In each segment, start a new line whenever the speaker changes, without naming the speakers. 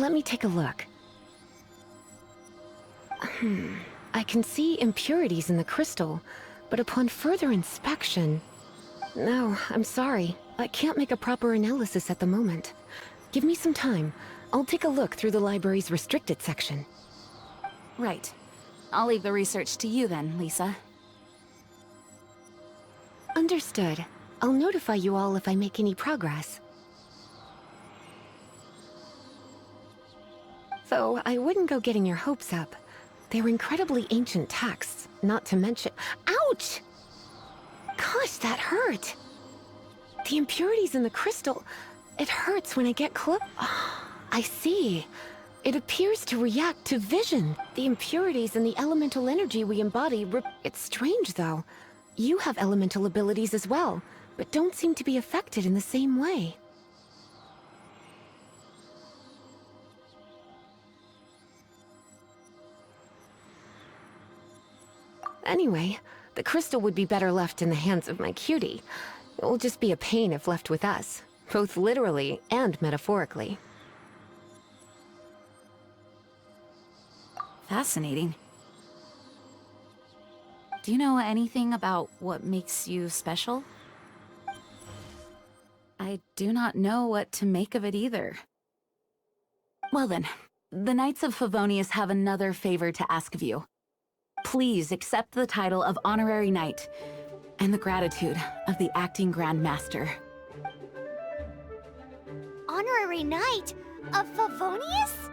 let me take a look. I can see impurities in the crystal, but upon further inspection... No, I'm sorry. I can't make a proper analysis at the moment. Give me some time. I'll take a look through the library's restricted section.
Right. I'll leave the research to you then, Lisa.
Understood. I'll notify you all if I make any progress. Though I wouldn't go getting your hopes up. They're incredibly ancient texts, not to mention— Ouch! Gosh, that hurt! The impurities in the crystal... It hurts when I get close. I see. It appears to react to vision. The impurities and the elemental energy we embody... It's strange, though. You have elemental abilities as well, but don't seem to be affected in the same way. Anyway, the crystal would be better left in the hands of my cutie. It will just be a pain if left with us, both literally and metaphorically.
Fascinating. Do you know anything about what makes you special? I do not know what to make of it either. Well then, the Knights of Favonius have another favor to ask of you. Please accept the title of Honorary Knight and the gratitude of the Acting Grand Master.
Honorary Knight of Favonius?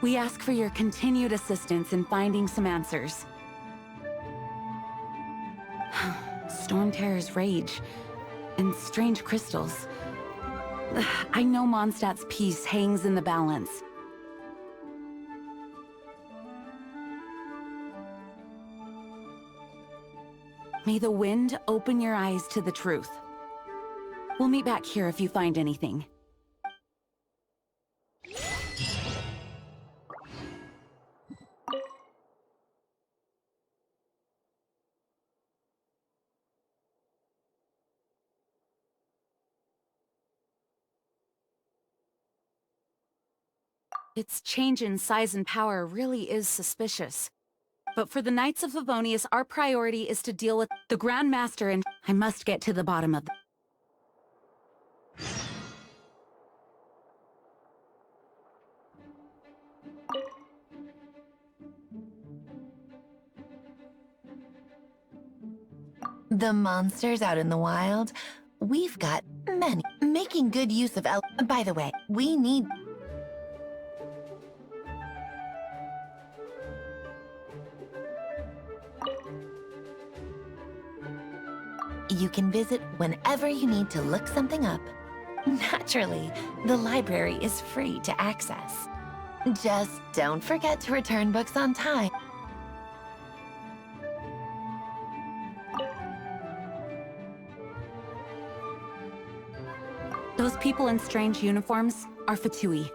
We ask for your continued assistance in finding some answers. Storm Terror's rage and strange crystals. I know Mondstadt's peace hangs in the balance. May the wind open your eyes to the truth. We'll meet back here if you find anything. Its change in size and power really is suspicious. But for the Knights of Favonius, our priority is to deal with the Grand Master, and I must get to the bottom of
The monsters out in the wild, we've got many. Making good use of By the way, we need... You can visit whenever you need to look something up. Naturally, the library is free to access. Just don't forget to return books on time.
Those people in strange uniforms are Fatui.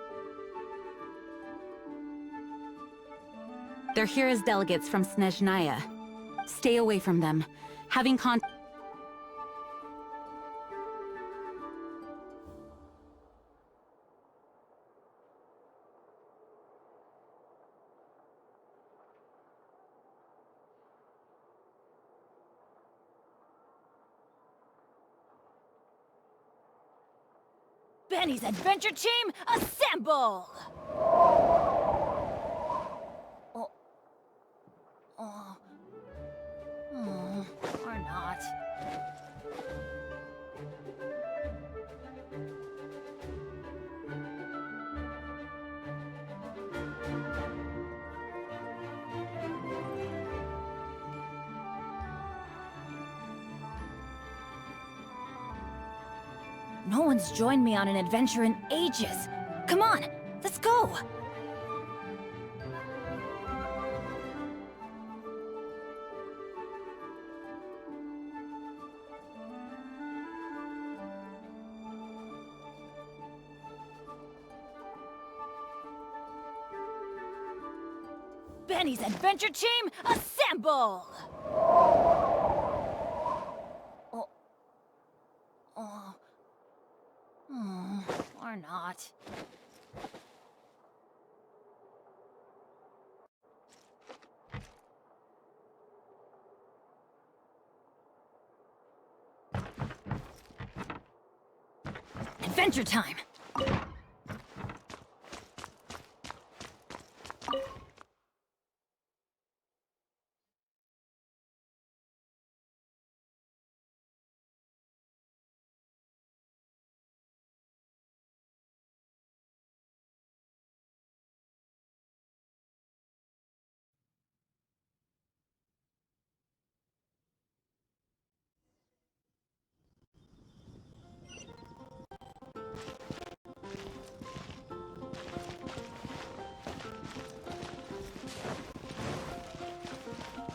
They're here as delegates from Snezhnaya. Stay away from them. Having contact...
Benny's adventure team, assemble! Or not. No one's joined me on an adventure in ages. Come on, let's go! Benny's adventure team, assemble! Oh, or not. Adventure time!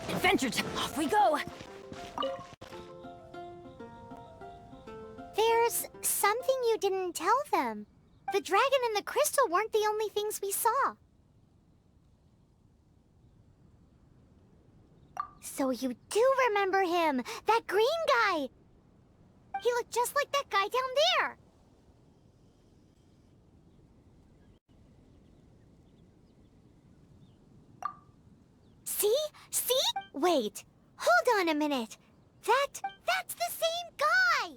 Adventure time! Off we go!
There's something you didn't tell them. The dragon and the crystal weren't the only things we saw. So you do remember him! That green guy! He looked just like that guy down there! See? See? Wait. Hold on a minute. That's the same guy!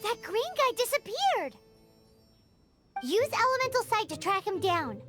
That green guy disappeared! Use Elemental Sight to track him down.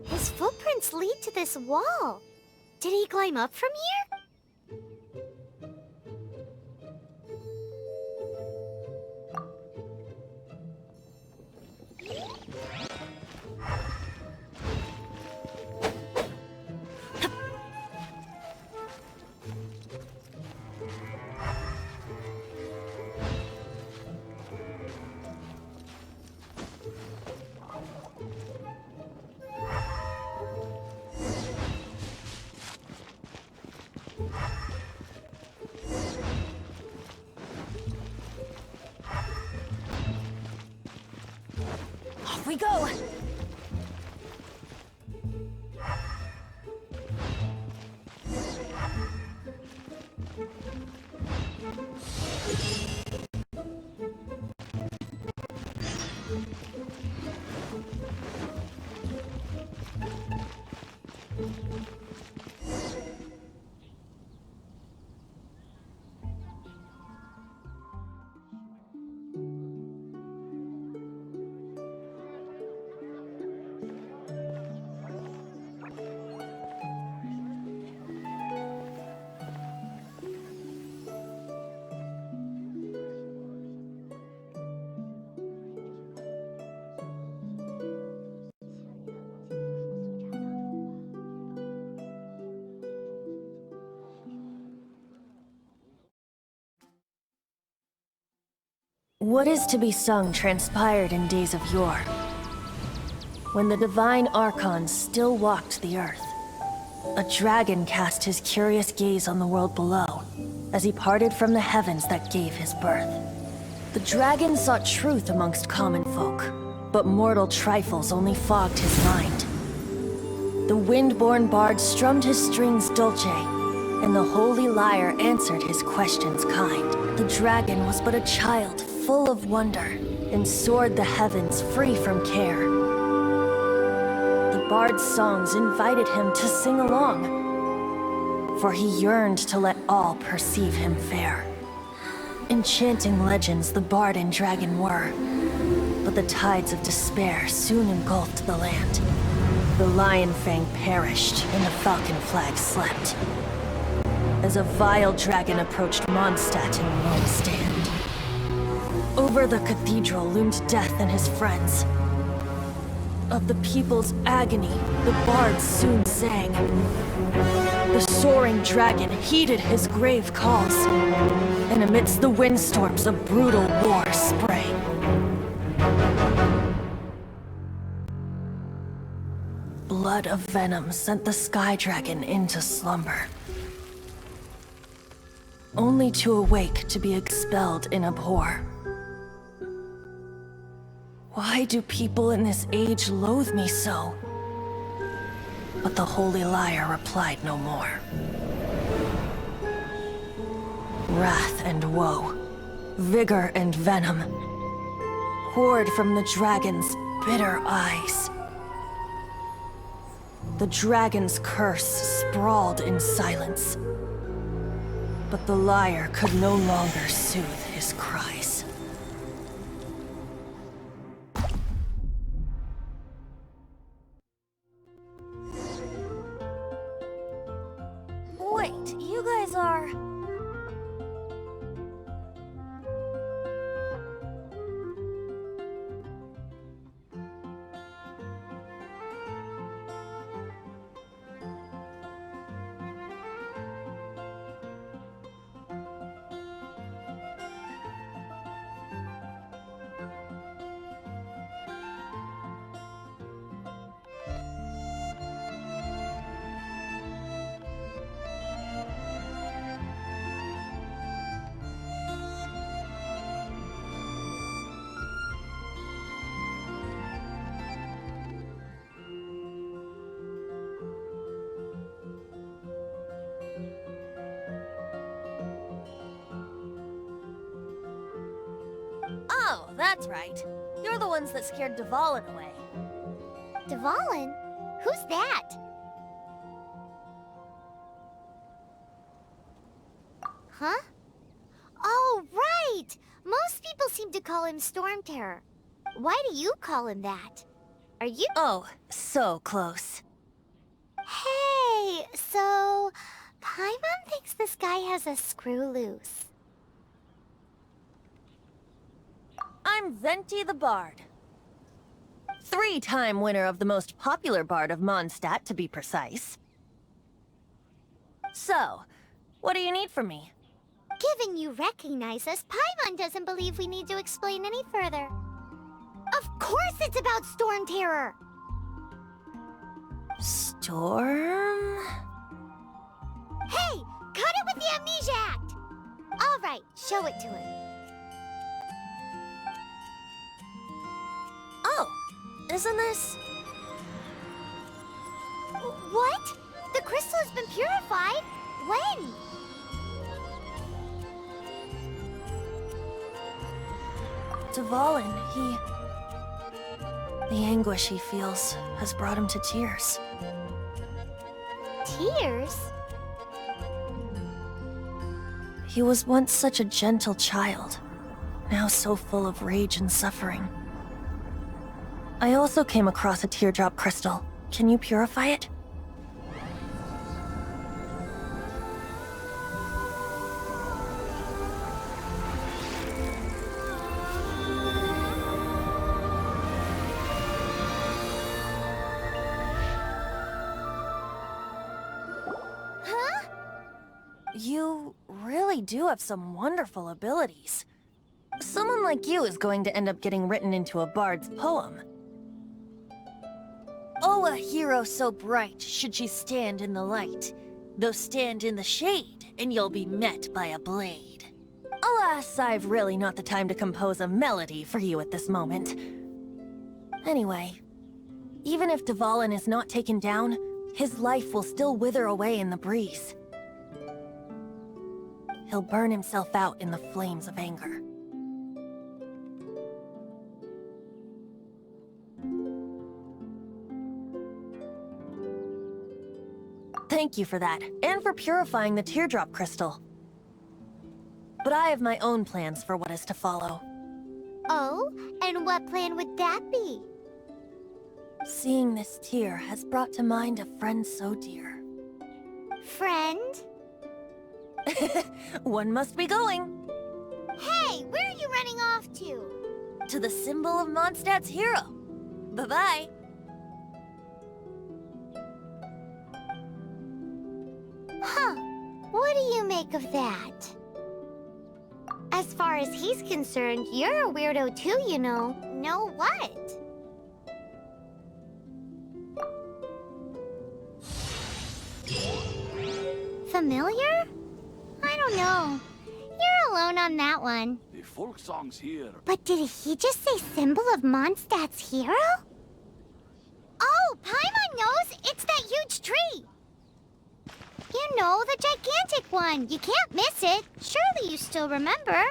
His footprints lead to this wall. Did he climb up from here?
Off we go!
What is to be sung transpired in days of yore, when the divine archons still walked the earth. A dragon cast his curious gaze on the world below, as he parted from the heavens that gave his birth. The dragon sought truth amongst common folk, but mortal trifles only fogged his mind. The wind-born bard strummed his strings dulce, and the holy lyre answered his questions kind. The dragon was but a child full of wonder, and soared the heavens free from care. The bard's songs invited him to sing along, for he yearned to let all perceive him fair. Enchanting legends the bard and dragon were, but the tides of despair soon engulfed the land. The lion fang perished, and the falcon flag slept, as a vile dragon approached Mondstadt in lone stand. Over the cathedral loomed death and his friends. Of the people's agony, the bards soon sang. The soaring dragon heeded his grave calls, and amidst the windstorms a brutal war sprang. Blood of venom sent the sky dragon into slumber, only to awake to be expelled in abhor. Why do people in this age loathe me so? But the holy lyre replied no more. Wrath and woe, vigor and venom, poured from the dragon's bitter eyes. The dragon's curse sprawled in silence, but the lyre could no longer soothe his cries.
Wait, you guys are... Oh, that's right. You're the ones that scared Dvalin away.
Dvalin? Who's that? Huh? Oh, right! Most people seem to call him Storm Terror. Why do you call him that? Are you—
Oh, so close.
Hey, so... Paimon thinks this guy has a screw loose.
I'm Venti the Bard. 3-time winner of the most popular bard of Mondstadt, to be precise. So, what do you need from me?
Given you recognize us, Paimon doesn't believe we need to explain any further. Of course it's about Storm Terror!
Storm?
Hey! Cut it with the Amnesia Act! Alright, show it to him.
Oh, isn't this...
What? The crystal has been purified? When?
Dvalin, the anguish he feels has brought him to tears.
Tears?
He was once such a gentle child, now so full of rage and suffering. I also came across a teardrop crystal. Can you purify it?
Huh?
You really do have some wonderful abilities. Someone like you is going to end up getting written into a bard's poem. Oh, a hero so bright should she stand in the light, though stand in the shade, and you'll be met by a blade. Alas, I've really not the time to compose a melody for you at this moment. Anyway, even if Dvalin is not taken down, his life will still wither away in the breeze. He'll burn himself out in the flames of anger. Thank you for that, and for purifying the teardrop crystal. But I have my own plans for what is to follow.
Oh, and what plan would that be?
Seeing this tear has brought to mind a friend so dear.
Friend?
One must be going.
Hey, where are you running off to?
To the symbol of Mondstadt's hero. Bye-bye.
Huh. What do you make of that? As far as he's concerned, you're a weirdo too, you know. Know what? Familiar? I don't know. You're alone on that one.
The folk song's here.
But did he just say symbol of Mondstadt's hero? Oh, Paimon knows! It's that huge tree! You know, the gigantic one. You can't miss it. Surely you still remember.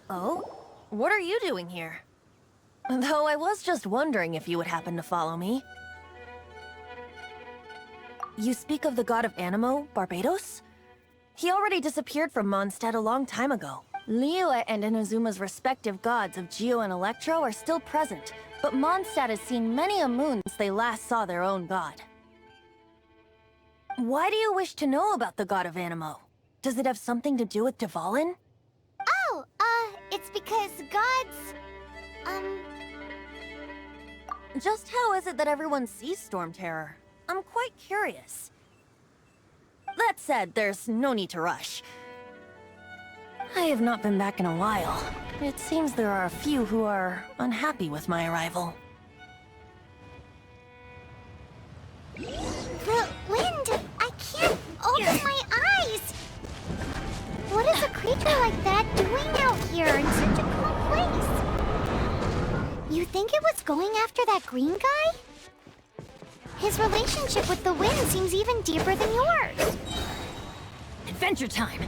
Oh? What are you doing here? Though I was just wondering if you would happen to follow me. You speak of the god of Animo, Barbados? He already disappeared from Mondstadt a long time ago. Liyue and Inazuma's respective gods of Geo and Electro are still present, but Mondstadt has seen many a moon since they last saw their own god. Why do you wish to know about the god of Animo? Does it have something to do with Dvalin?
Oh, it's because gods...
Just how is it that everyone sees Storm Terror? I'm quite curious. That said, there's no need to rush. I have not been back in a while. It seems there are a few who are unhappy with my arrival.
The wind! I can't open my eyes! What is a creature like that doing out here in such a cool place? You think it was going after that green guy? His relationship with the wind seems even deeper than yours.
Adventure time!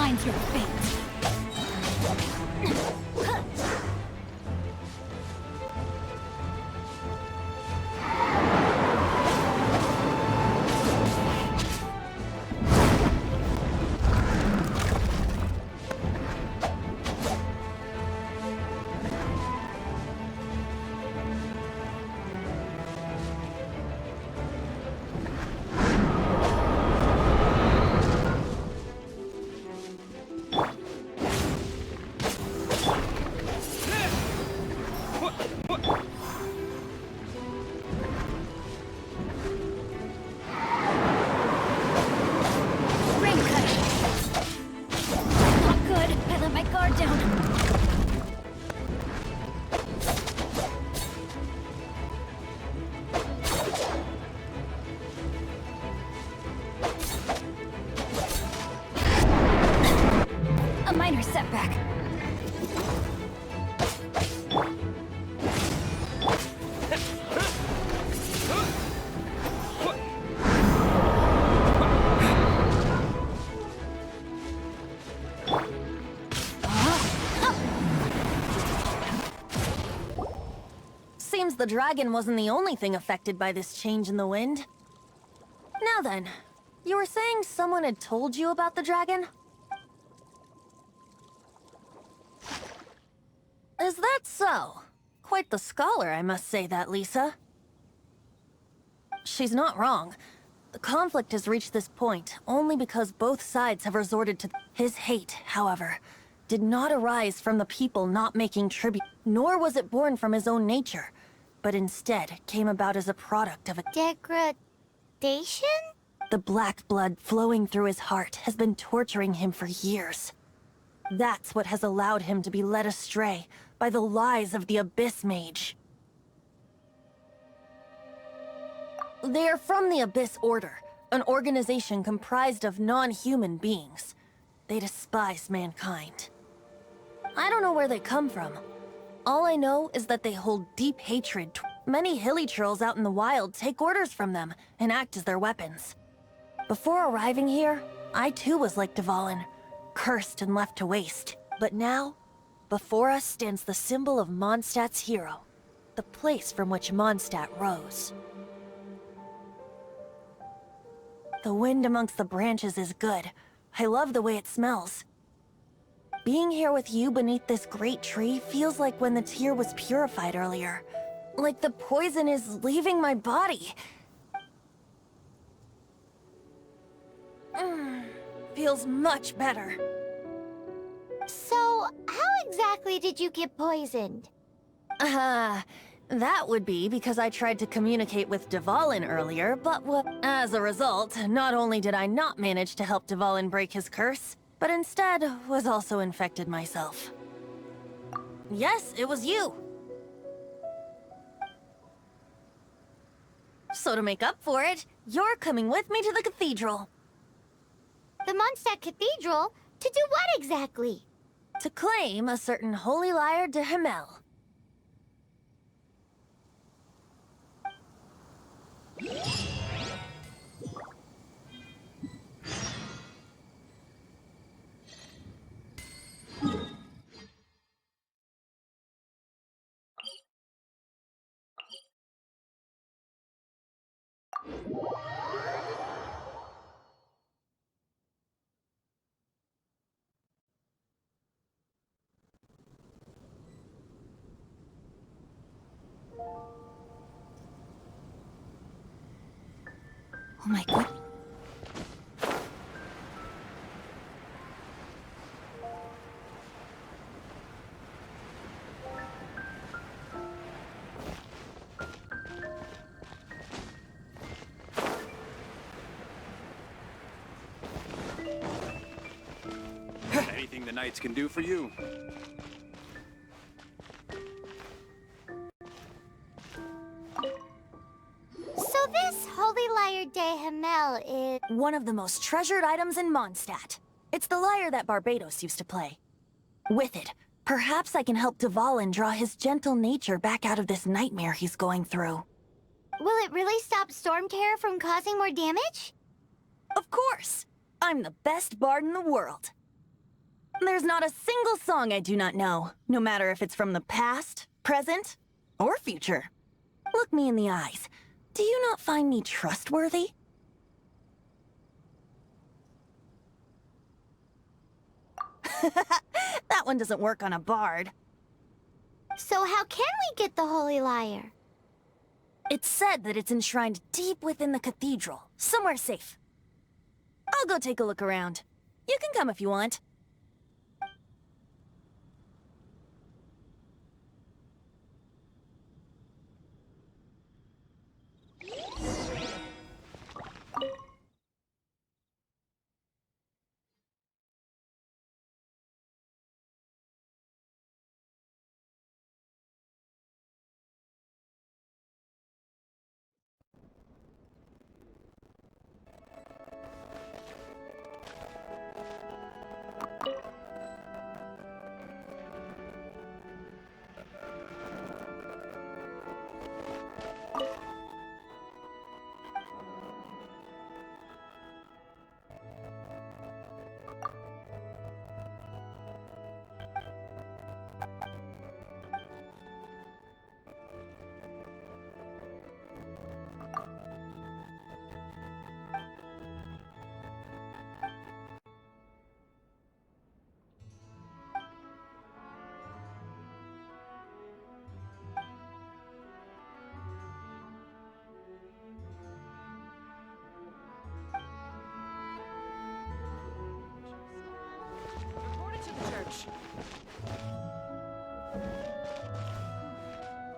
finds your fate. Minor setback.
Seems the dragon wasn't the only thing affected by this change in the wind. Now then, you were saying someone had told you about the dragon? Is that so? Quite the scholar, I must say that, Lisa. She's not wrong. The conflict has reached this point only because both sides have resorted to... His hate, however, did not arise from the people not making tribute, nor was it born from his own nature, but instead came about as a product of a...
Degradation?
The black blood flowing through his heart has been torturing him for years. That's what has allowed him to be led astray by the lies of the Abyss Mage. They are from the Abyss Order, an organization comprised of non-human beings. They despise mankind. I don't know where they come from. All I know is that they hold deep hatred. Many hilly trolls out in the wild take orders from them and act as their weapons. Before arriving here, I too was like Dvalin, cursed and left to waste. But now, before us stands the symbol of Mondstadt's hero, the place from which Mondstadt rose. The wind amongst the branches is good. I love the way it smells. Being here with you beneath this great tree feels like when the tear was purified earlier. Like the poison is leaving my body. Feels much better.
So, how exactly did you get poisoned?
That would be because I tried to communicate with Dvalin earlier, but as a result, not only did I not manage to help Dvalin break his curse, but instead was also infected myself. Yes, it was you. So to make up for it, you're coming with me to the cathedral.
The Mondstadt Cathedral? To do what exactly?
To claim a certain holy lyre de Himmel.
Oh my god.
Anything the Knights can do for you.
So this Holy Lyre de Himmel is...
One of the most treasured items in Mondstadt. It's the lyre that Barbados used to play. With it, perhaps I can help Dvalin draw his gentle nature back out of this nightmare he's going through.
Will it really stop Stormterror from causing more damage?
Of course! I'm the best bard in the world.
There's not a single song I do not know, no matter if it's from the past, present, or future. Look me in the eyes. Do you not find me trustworthy? That one doesn't work on a bard.
So how can we get the Holy Lyre?
It's said that it's enshrined deep within the cathedral, somewhere safe. I'll go take a look around. You can come if you want.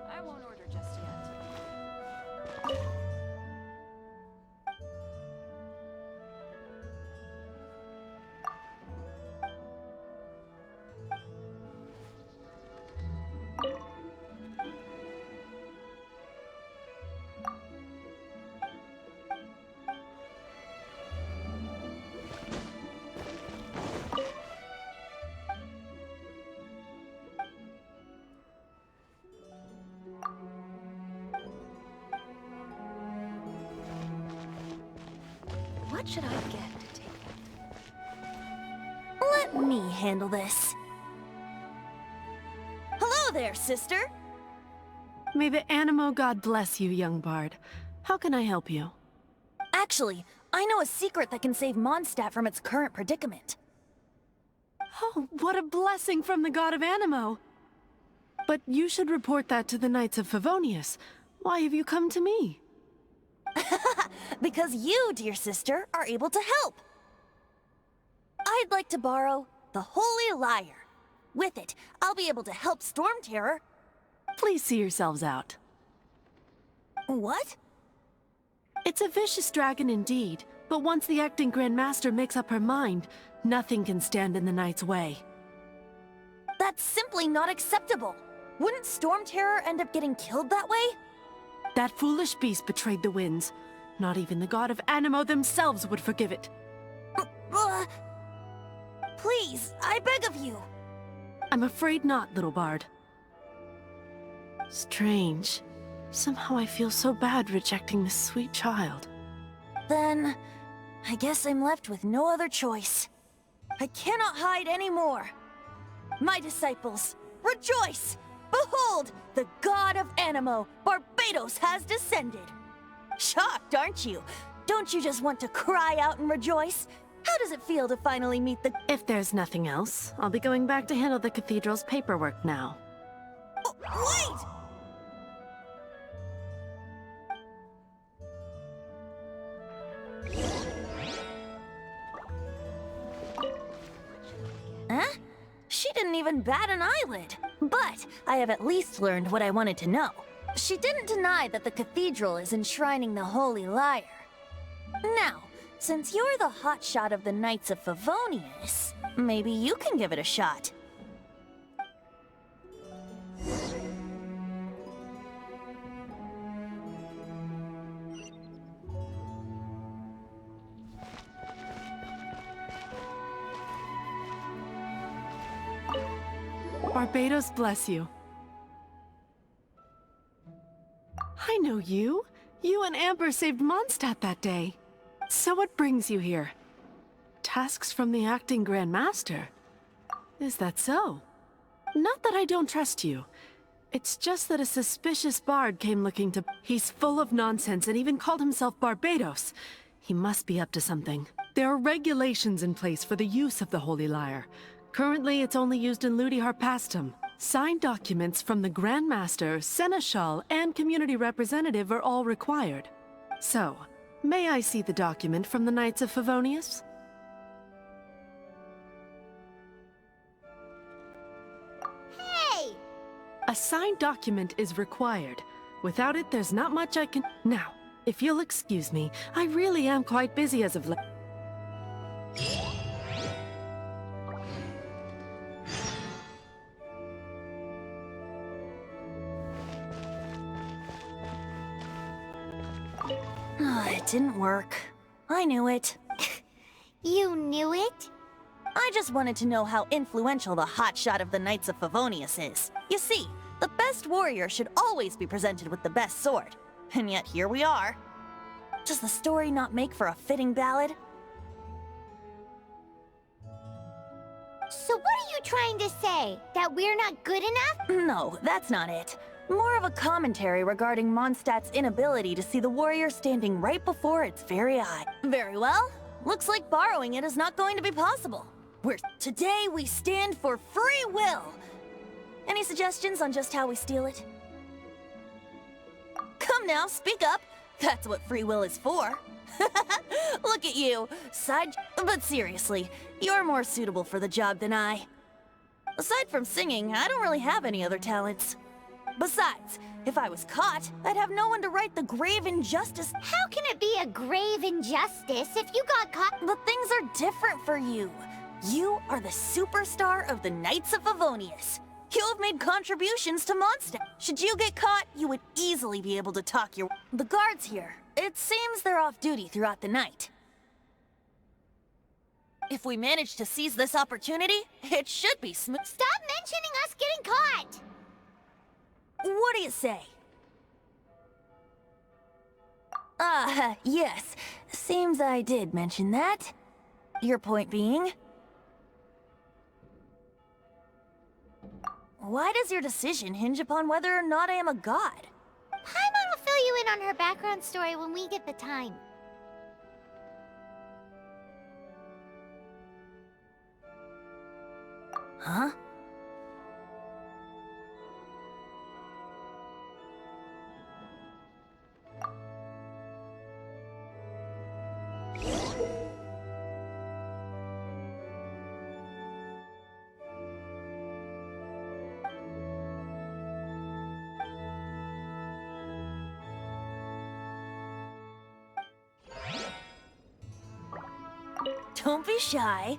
I won't order just yet.
What should I get to take? Let me handle this. Hello there, sister!
May the Animo god bless you, young bard. How can I help you?
Actually, I know a secret that can save Mondstadt from its current predicament.
Oh, what a blessing from the god of Animo! But you should report that to the Knights of Favonius. Why have you come to me?
Because you, dear sister, are able to help. I'd like to borrow the Holy Lyre. With it, I'll be able to help Storm Terror.
Please see yourselves out.
What?
It's a vicious dragon indeed, but once the acting Grand Master makes up her mind, nothing can stand in the Knight's way.
That's simply not acceptable. Wouldn't Storm Terror end up getting killed that way?
That foolish beast betrayed the winds. Not even the god of Animo themselves would forgive it.
Please, I beg of you.
I'm afraid not, little bard. Strange. Somehow I feel so bad rejecting this sweet child.
Then, I guess I'm left with no other choice. I cannot hide anymore. My disciples, rejoice! Behold, the god of Animo, Barbatos, has descended. Shocked, aren't you? Don't you just want to cry out and rejoice? How does it feel to finally meet the...
If there's nothing else, I'll be going back to handle the cathedral's paperwork now.
Oh, wait! Huh? She didn't even bat an eyelid. But I have at least learned what I wanted to know. She didn't deny that the cathedral is enshrining the Holy Lyre. Now, since you're the hotshot of the Knights of Favonius, maybe you can give it a shot.
Barbatos bless you. I know you. You and Amber saved Mondstadt that day. So what brings you here? Tasks from the acting Grand Master?
Is that so? Not that I don't trust you. It's just that a suspicious bard came looking to... He's full of nonsense and even called himself Barbados. He must be up to something. There are regulations in place for the use of the Holy Lyre. Currently, it's only used in Ludi Harpastum. Signed documents from the Grand Master, Seneschal, and Community Representative are all required. So, may I see the document from the Knights of Favonius?
Hey!
A signed document is required. Without it, there's not much I can... Now, if you'll excuse me, I really am quite busy as of late.
It didn't work. I knew it.
You knew it?
I just wanted to know how influential the hotshot of the Knights of Favonius is. You see, the best warrior should always be presented with the best sword. And yet here we are. Does the story not make for a fitting ballad?
So what are you trying to say? That we're not good enough?
No, that's not it. More of a commentary regarding Mondstadt's inability to see the warrior standing right before its very eye. Very well. Looks like borrowing it is not going to be possible. Today we stand for free will. Any suggestions on just how we steal it? Come now, speak up. That's what free will is for. Look at you. But seriously, you're more suitable for the job than I. Aside from singing, I don't really have any other talents. Besides, if I was caught, I'd have no one to right the grave injustice.
How can it be a grave injustice if you got caught?
But things are different for you. You are the superstar of the Knights of Favonius. You have made contributions to Mondstadt. Should you get caught, you would easily be able to talk your... The guards here, it seems they're off duty throughout the night. If we manage to seize this opportunity, it should be smooth.
Stop mentioning us getting caught!
What do you say? Yes. Seems I did mention that. Your point being? Why does your decision hinge upon whether or not I am a god?
Paimon will fill you in on her background story when we get the time.
Huh? Don't be shy.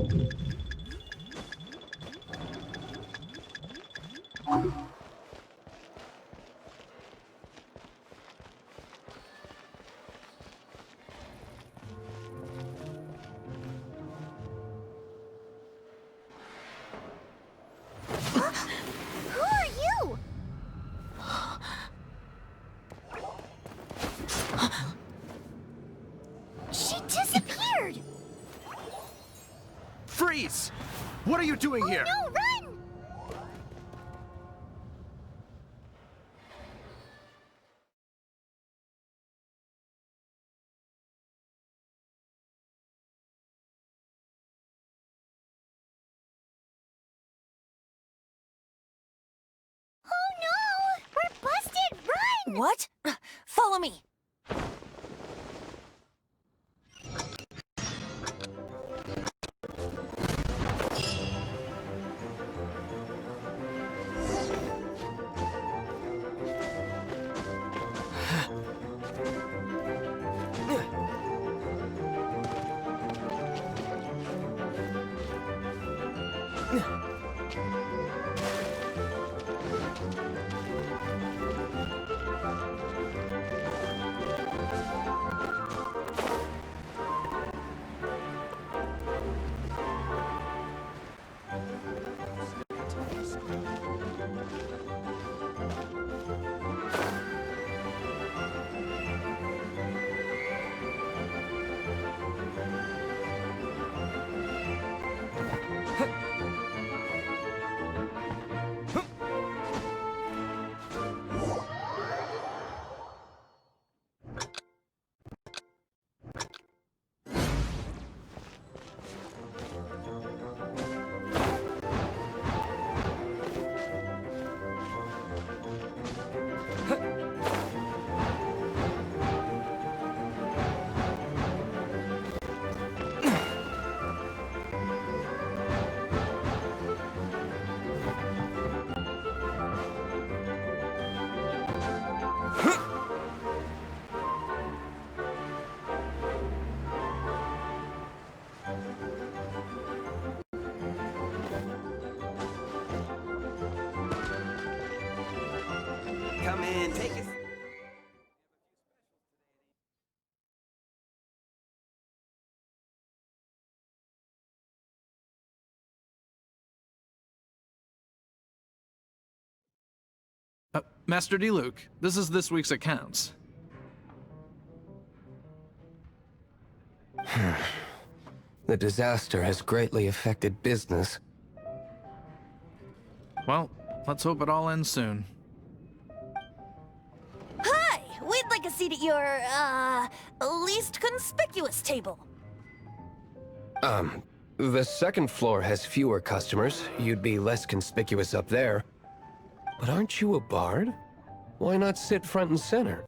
Who are you? She disappeared!
Freeze! What are you doing here?
No, run! Oh no! We're busted! Run!
What? Follow me.
Come in, take a...
Master D. Luke, this is this week's accounts.
The disaster has greatly affected business.
Well, let's hope it all ends soon.
Hi! We'd like a seat at your, least conspicuous table.
The second floor has fewer customers. You'd be less conspicuous up there. But aren't you a bard? Why not sit front and center?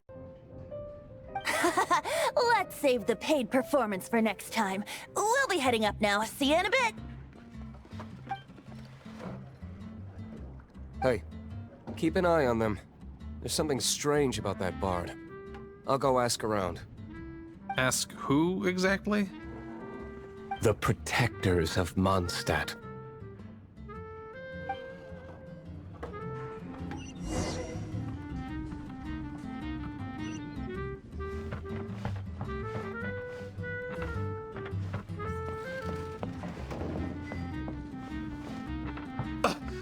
Let's save the paid performance for next time. We'll be heading up now. See you in a bit.
Hey, keep an eye on them. There's something strange about that bard. I'll go ask around.
Ask who exactly?
The protectors of Mondstadt.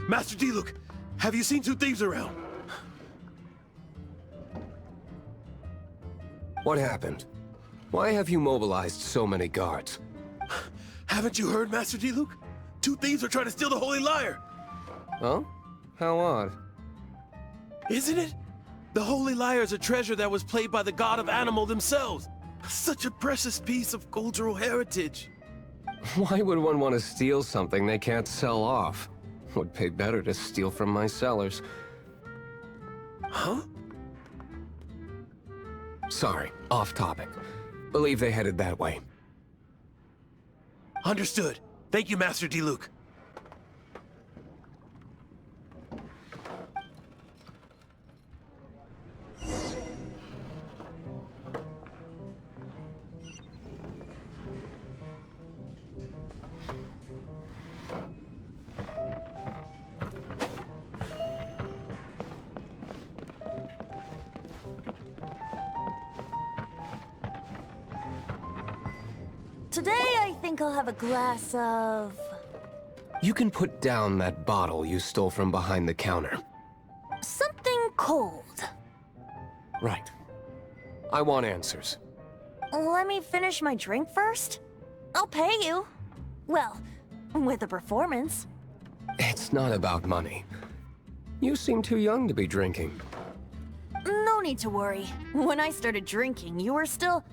Master D. Luke, have you seen two thieves around?
What happened? Why have you mobilized so many guards?
Haven't you heard, Master D. Luke? Two thieves are trying to steal the Holy Lyre!
Oh? How odd.
Isn't it? The Holy Lyre is a treasure that was played by the god of animal themselves. Such a precious piece of cultural heritage.
Why would one want to steal something they can't sell off? Would pay better to steal from my sellers.
Huh?
Sorry, off topic. Believe they headed that way.
Understood. Thank you, Master D. Luke.
Today I think I'll have a glass of...
You can put down that bottle you stole from behind the counter.
something cold.
Right. I want answers.
Let me finish my drink first. I'll pay you. Well, with a performance.
It's not about money. You seem too young to be drinking.
No need to worry. When I started drinking, you were still...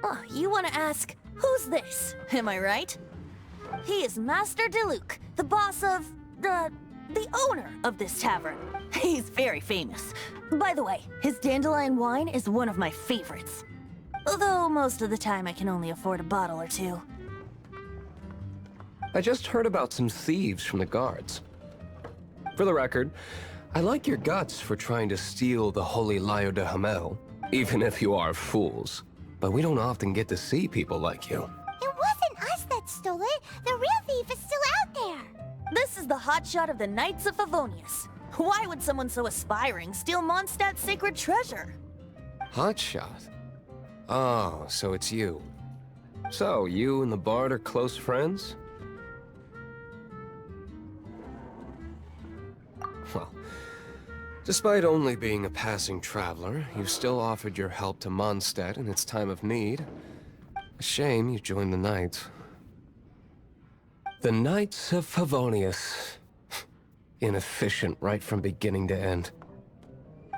Oh, you want to ask, who's this? Am I right? He is Master Diluc, the boss of... the owner of this tavern. He's very famous. By the way, his dandelion wine is one of my favorites. Although most of the time I can only afford a bottle or two.
I just heard about some thieves from the guards. For the record, I like your guts for trying to steal the Holy Lyre de Hamel, even if you are fools. But we don't often get to see people like you.
It wasn't us that stole it. The real thief is still out there.
This is the hotshot of the Knights of Favonius. Why would someone so aspiring steal Mondstadt's sacred treasure?
Hotshot? Oh, so it's you. So, you and the Bard are close friends? Well, despite only being a passing traveler, you still offered your help to Mondstadt in its time of need. A shame you joined the Knights. The Knights of Favonius. Inefficient right from beginning to end.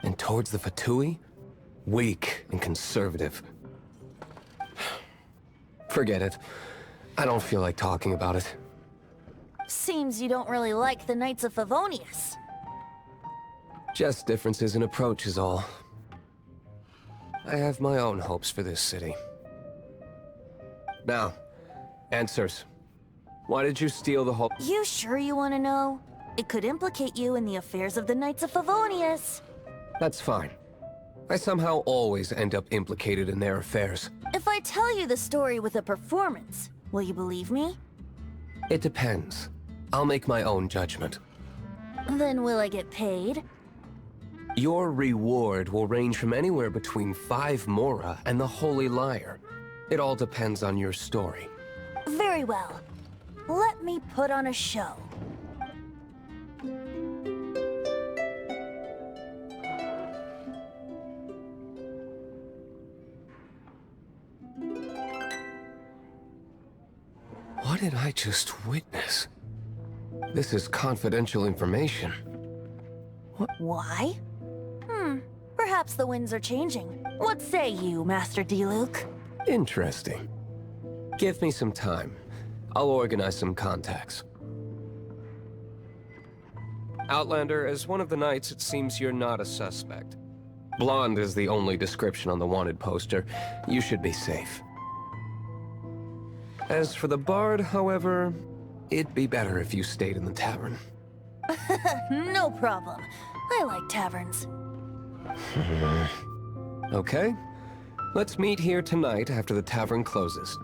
And towards the Fatui, weak and conservative. Forget it. I don't feel like talking about it.
Seems you don't really like the Knights of Favonius.
Just differences in approach is all. I have my own hopes for this city. Now, answers. Why did you steal the whole—
You sure you want to know? It could implicate you in the affairs of the Knights of Favonius.
That's fine. I somehow always end up implicated in their affairs.
If I tell you the story with a performance, will you believe me?
It depends. I'll make my own judgment.
Then will I get paid?
Your reward will range from anywhere between 5 Mora and the Holy Lyre. It all depends on your story.
Very well. Let me put on a show.
What did I just witness? This is confidential information.
Why? Perhaps the winds are changing. What say you, Master Diluc?
Interesting. Give me some time. I'll organize some contacts. Outlander, as one of the Knights, it seems you're not a suspect. Blonde is the only description on the wanted poster. You should be safe. As for the Bard, however, it'd be better if you stayed in the tavern.
No problem. I like taverns.
Okay. Let's meet here tonight after the tavern closes.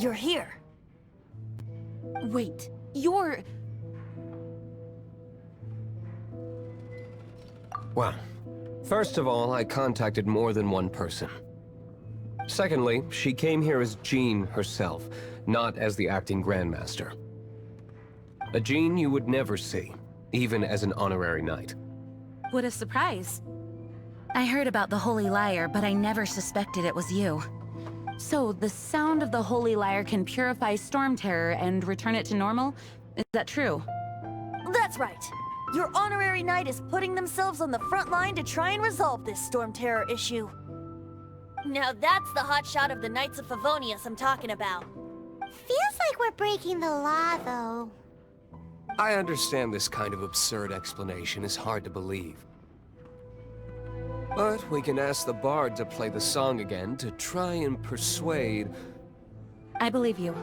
You're here.
Wait, you're...
Well, first of all, I contacted more than one person. Secondly, she came here as Jean herself, not as the acting Grandmaster. A Jean you would never see, even as an honorary knight.
What a surprise. I heard about the Holy Lyre, but I never suspected it was you. So, the sound of the Holy Lyre can purify Storm Terror and return it to normal? Is that true?
That's right. Your honorary knight is putting themselves on the front line to try and resolve this Storm Terror issue. Now that's the hotshot of the Knights of Favonius I'm talking about.
Feels like we're breaking the law, though.
I understand this kind of absurd explanation is hard to believe. But we can ask the bard to play the song again to try and persuade...
I believe you.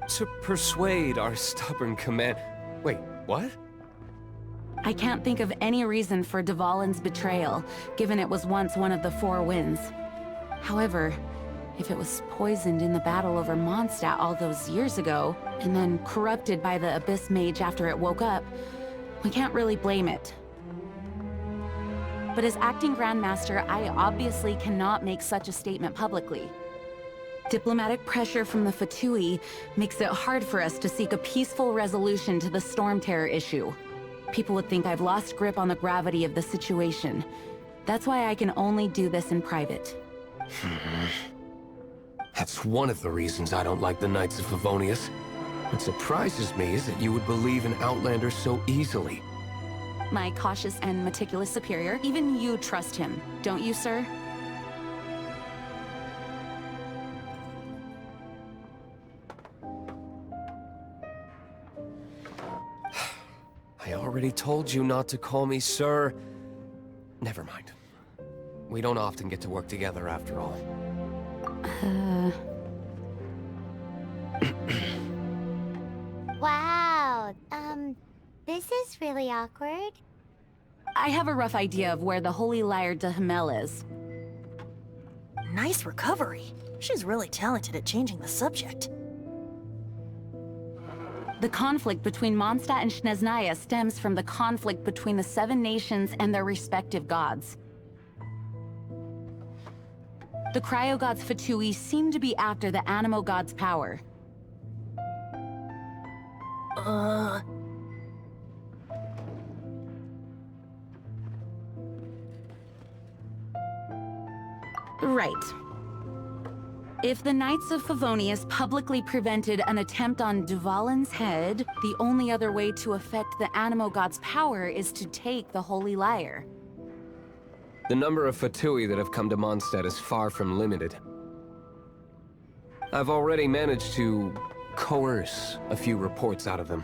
To persuade our stubborn command... Wait, what?
I can't think of any reason for Dvalin's betrayal, given it was once one of the Four Winds. However, if it was poisoned in the battle over Mondstadt all those years ago, and then corrupted by the Abyss Mage after it woke up, we can't really blame it. But as acting Grandmaster, I obviously cannot make such a statement publicly. Diplomatic pressure from the Fatui makes it hard for us to seek a peaceful resolution to the Storm Terror issue. People would think I've lost grip on the gravity of the situation. That's why I can only do this in private.
That's one of the reasons I don't like the Knights of Favonius. What surprises me is that you would believe in Outlander so easily.
My cautious and meticulous superior, even you trust him, don't you, sir?
I already told you not to call me sir. Never mind. We don't often get to work together after all.
Wow, this is really awkward.
I have a rough idea of where the Holy Lyre de Himmel is.
Nice recovery. She's really talented at changing the subject.
The conflict between Mondstadt and Snezhnaya stems from the conflict between the Seven Nations and their respective gods. The Cryo-Gods Fatui seem to be after the Animo God's power. Right. If the Knights of Favonius publicly prevented an attempt on Dvalin's head, the only other way to affect the Animo God's power is to take the Holy Lyre.
The number of Fatui that have come to Mondstadt is far from limited. I've already managed to coerce a few reports out of them.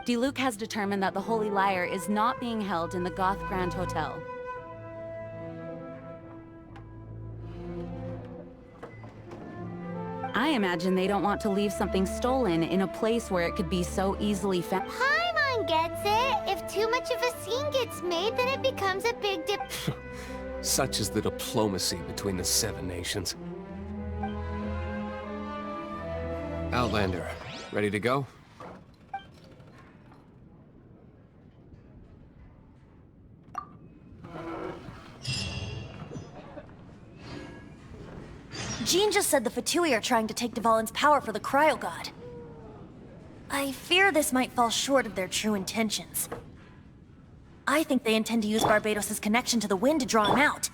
Diluc has determined that the Holy Lyre is not being held in the Goth Grand Hotel. I imagine they don't want to leave something stolen in a place where it could be so easily found.
Paimon gets it. If too much of a scene gets made, then it becomes a big
Such is the diplomacy between the Seven Nations. Outlander, ready to go?
Jean just said the Fatui are trying to take Dvalin's power for the Cryo-God. I fear this might fall short of their true intentions. I think they intend to use Barbados' connection to the wind to draw him out.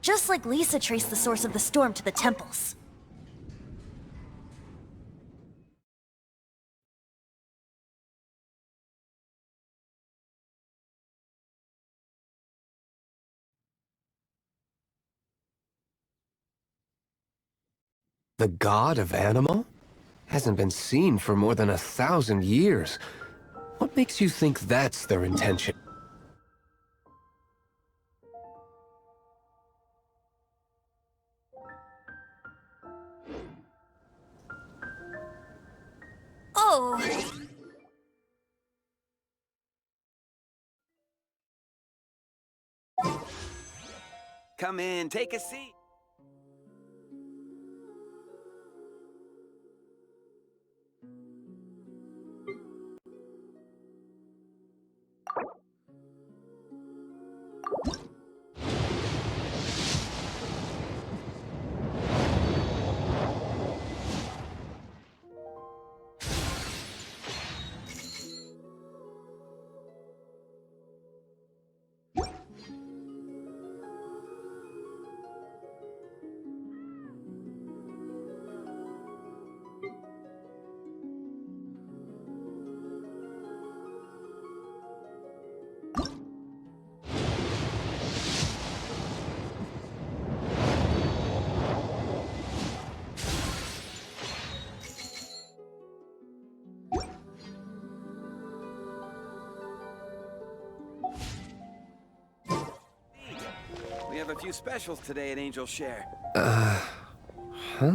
Just like Lisa traced the source of the storm to the temples.
The god of Animo? Hasn't been seen for more than 1,000 years. What makes you think that's their intention?
Oh!
Come in, take a seat. have a few specials today at Angel Share.
Huh?